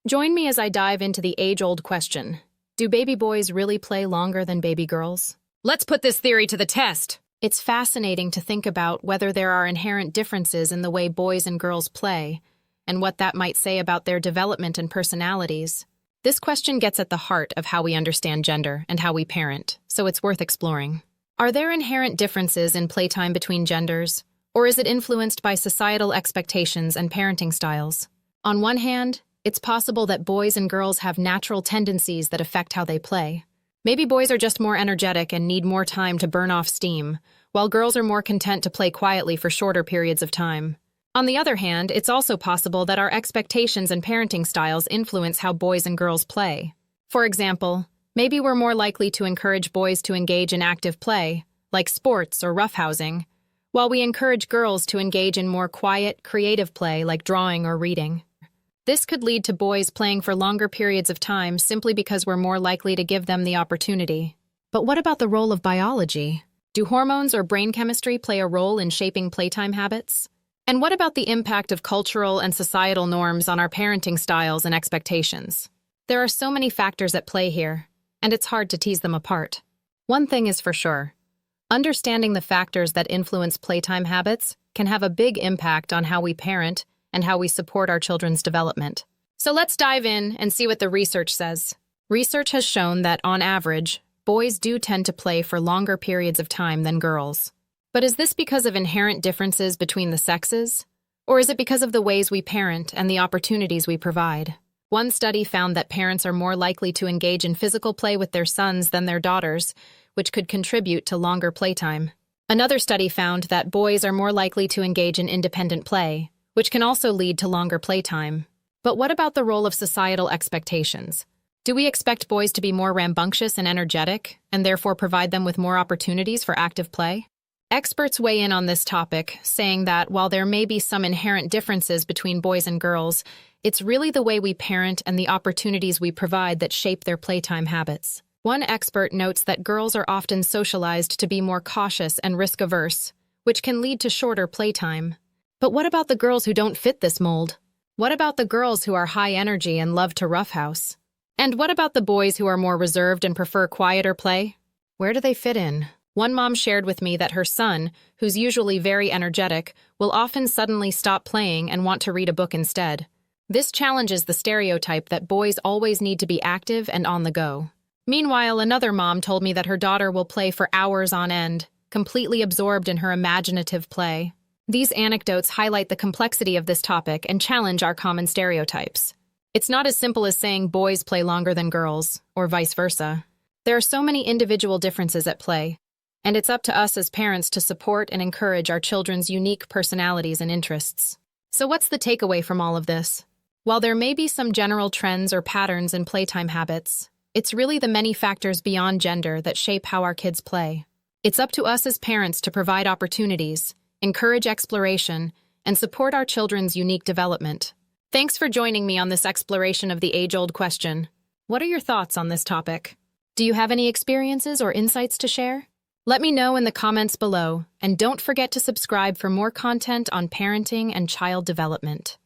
Join me as I dive into the age-old question. Do baby boys really play longer than baby girls? Let's put this theory to the test. It's fascinating to think about whether there are inherent differences in the way boys and girls play, and what that might say about their development and personalities. This question gets at the heart of how we understand gender and how we parent, so it's worth exploring. Are there inherent differences in playtime between genders, or is it influenced by societal expectations and parenting styles? On one hand, it's possible that boys and girls have natural tendencies that affect how they play. Maybe boys are just more energetic and need more time to burn off steam, while girls are more content to play quietly for shorter periods of time. On the other hand, it's also possible that our expectations and parenting styles influence how boys and girls play. For example, maybe we're more likely to encourage boys to engage in active play, like sports or roughhousing, while we encourage girls to engage in more quiet, creative play like drawing or reading. This could lead to boys playing for longer periods of time simply because we're more likely to give them the opportunity. But what about the role of biology? Do hormones or brain chemistry play a role in shaping playtime habits? And what about the impact of cultural and societal norms on our parenting styles and expectations? There are so many factors at play here, and it's hard to tease them apart. One thing is for sure. Understanding the factors that influence playtime habits can have a big impact on how we parent and how we support our children's development. So let's dive in and see what the research says. Research has shown that, on average, boys do tend to play for longer periods of time than girls. But is this because of inherent differences between the sexes? Or is it because of the ways we parent and the opportunities we provide? One study found that parents are more likely to engage in physical play with their sons than their daughters, which could contribute to longer playtime. Another study found that boys are more likely to engage in independent play, which can also lead to longer playtime. But what about the role of societal expectations? Do we expect boys to be more rambunctious and energetic, and therefore provide them with more opportunities for active play? Experts weigh in on this topic, saying that while there may be some inherent differences between boys and girls, it's really the way we parent and the opportunities we provide that shape their playtime habits. One expert notes that girls are often socialized to be more cautious and risk-averse, which can lead to shorter playtime. But what about the girls who don't fit this mold? What about the girls who are high energy and love to roughhouse? And what about the boys who are more reserved and prefer quieter play? Where do they fit in? One mom shared with me that her son, who's usually very energetic, will often suddenly stop playing and want to read a book instead. This challenges the stereotype that boys always need to be active and on the go. Meanwhile, another mom told me that her daughter will play for hours on end, completely absorbed in her imaginative play. These anecdotes highlight the complexity of this topic and challenge our common stereotypes. It's not as simple as saying boys play longer than girls, or vice versa. There are so many individual differences at play, and it's up to us as parents to support and encourage our children's unique personalities and interests. So what's the takeaway from all of this? While there may be some general trends or patterns in playtime habits, it's really the many factors beyond gender that shape how our kids play. It's up to us as parents to provide opportunities, encourage exploration, and support our children's unique development. Thanks for joining me on this exploration of the age-old question. What are your thoughts on this topic? Do you have any experiences or insights to share? Let me know in the comments below, and don't forget to subscribe for more content on parenting and child development.